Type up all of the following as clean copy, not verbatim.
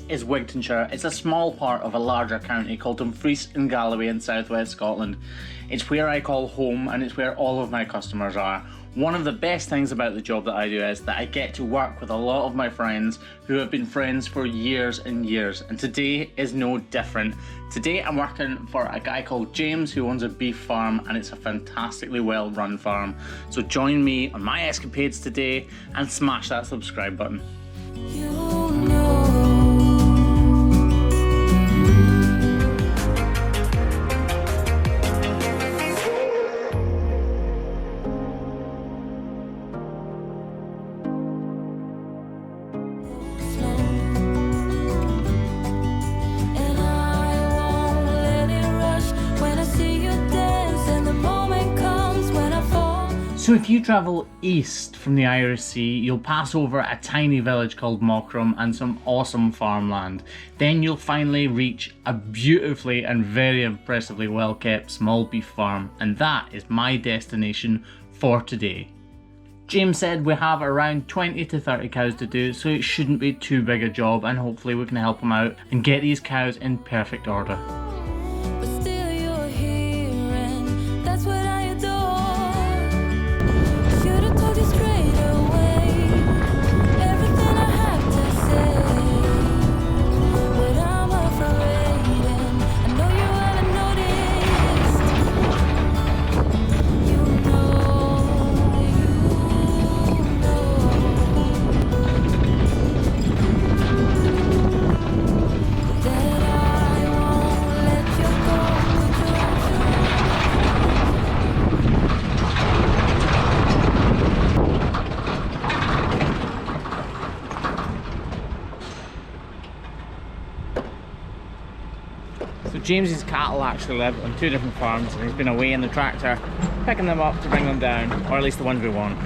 is Wigtonshire. It's a small part of a larger county called Dumfries in Galloway in southwest Scotland. It's where I call home and it's where all of my customers are. One of the best things about the job that I do is that I get to work with a lot of my friends who have been friends for years and years, and today is no different. Today I'm working for a guy called James who owns a beef farm, and it's a fantastically well run farm. So join me on my escapades today and smash that subscribe button. So if you travel east from the Irish Sea, you'll pass over a tiny village called Mockram and some awesome farmland. Then you'll finally reach a beautifully and very impressively well kept small beef farm, and that is my destination for today. James said we have around 20 to 30 cows to do, so it shouldn't be too big a job, and hopefully we can help him out and get these cows in perfect order. So James's cattle actually live on two different farms, and he's been away in the tractor picking them up to bring them down, or at least the ones we want.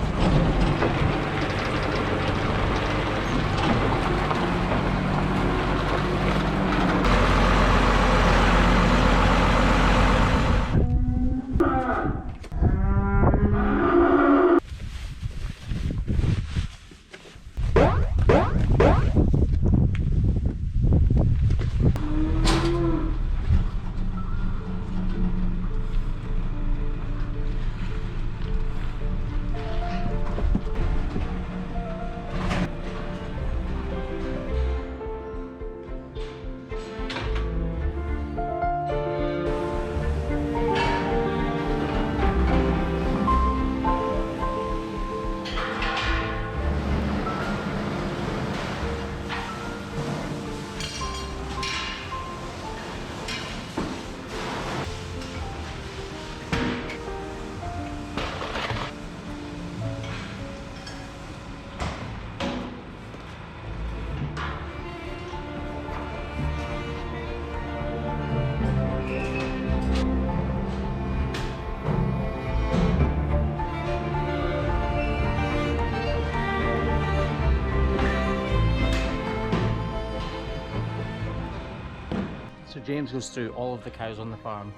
So James goes through all of the cows on the farm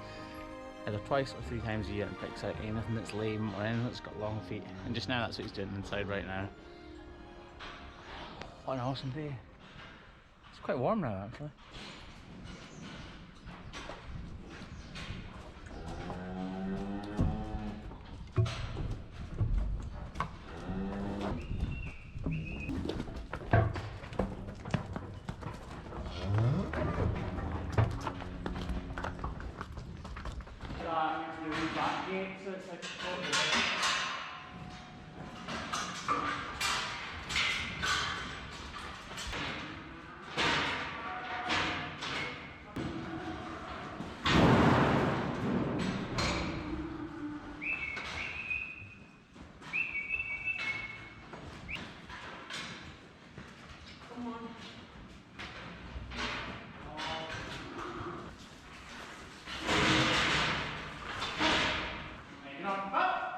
either twice or 3 times a year and picks out anything that's lame or anything that's got long feet, and just now that's what he's doing inside right now. What an awesome day. It's quite warm now actually. Back gate, so it's like come on. Up.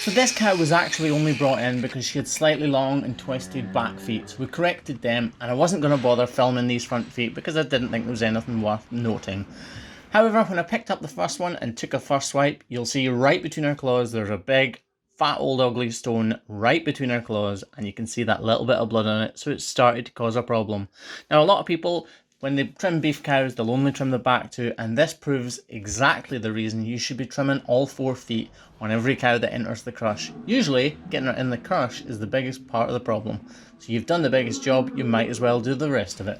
So this cow was actually only brought in because she had slightly long and twisted back feet. So we corrected them, and I wasn't going to bother filming these front feet because I didn't think there was anything worth noting. However, when I picked up the first one and took a first swipe, you'll see right between her claws there's a big fat old ugly stone right between her claws, and you can see that little bit of blood on it, so it started to cause a problem. Now a lot of people, when they trim beef cows, they'll only trim the back two, and this proves exactly the reason you should be trimming all 4 feet on every cow that enters the crush. Usually, getting her in the crush is the biggest part of the problem. So you've done the biggest job, you might as well do the rest of it.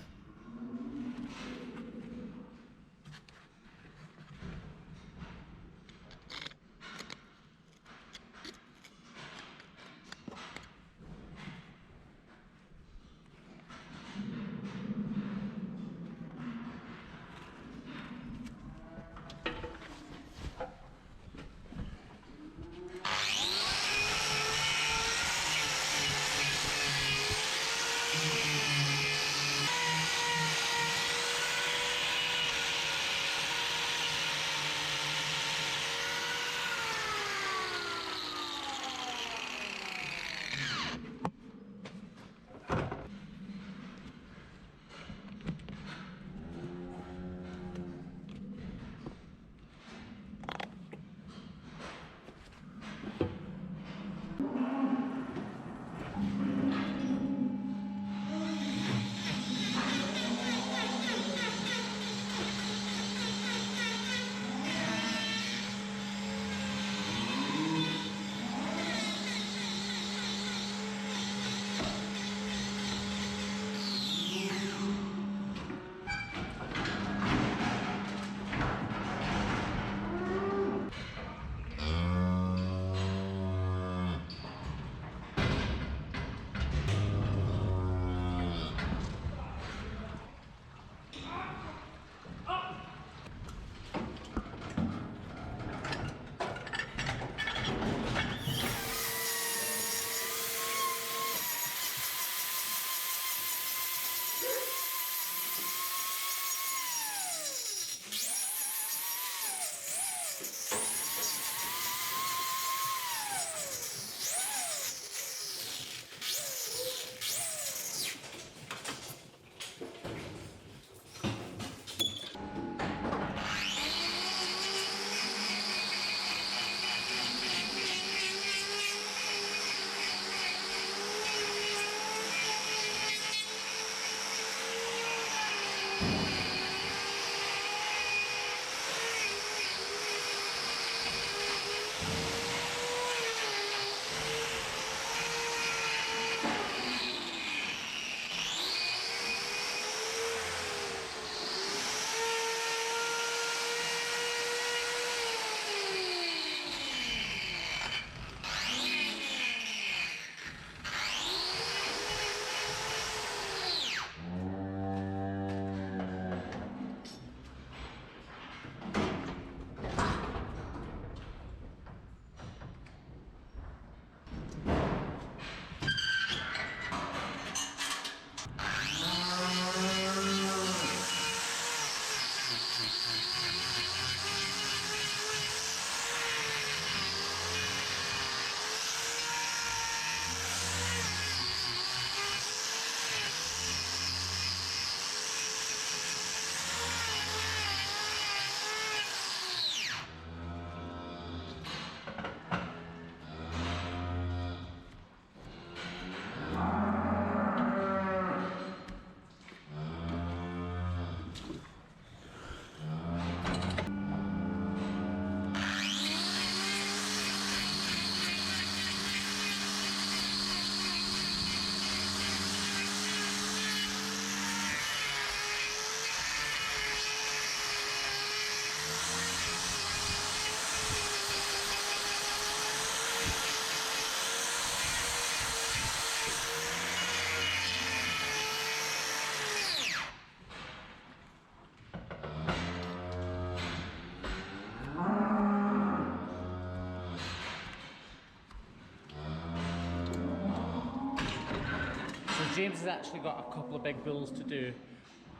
James has actually got a couple of big bulls to do,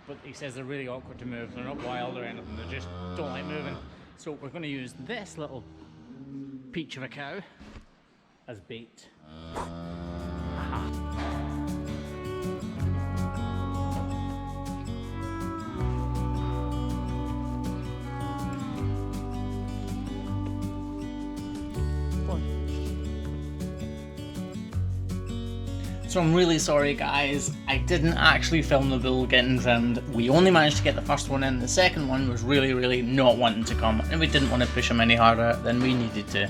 but he says they're really awkward to move. They're not wild or anything, they just don't like moving. So we're going to use this little peach of a cow as bait. So I'm really sorry guys, I didn't actually film the bull getting trimmed. We only managed to get the first one in. The second one was really not wanting to come, and we didn't want to push him any harder than we needed to.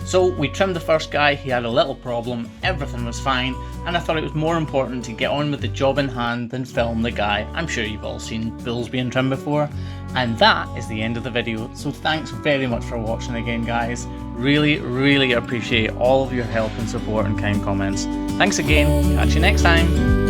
So we trimmed the first guy, he had a little problem, everything was fine, and I thought it was more important to get on with the job in hand than film the guy. I'm sure you've all seen bulls being trimmed before. And that is the end of the video, so thanks very much for watching again guys. Really appreciate all of your help and support and kind comments. Thanks again, catch you next time.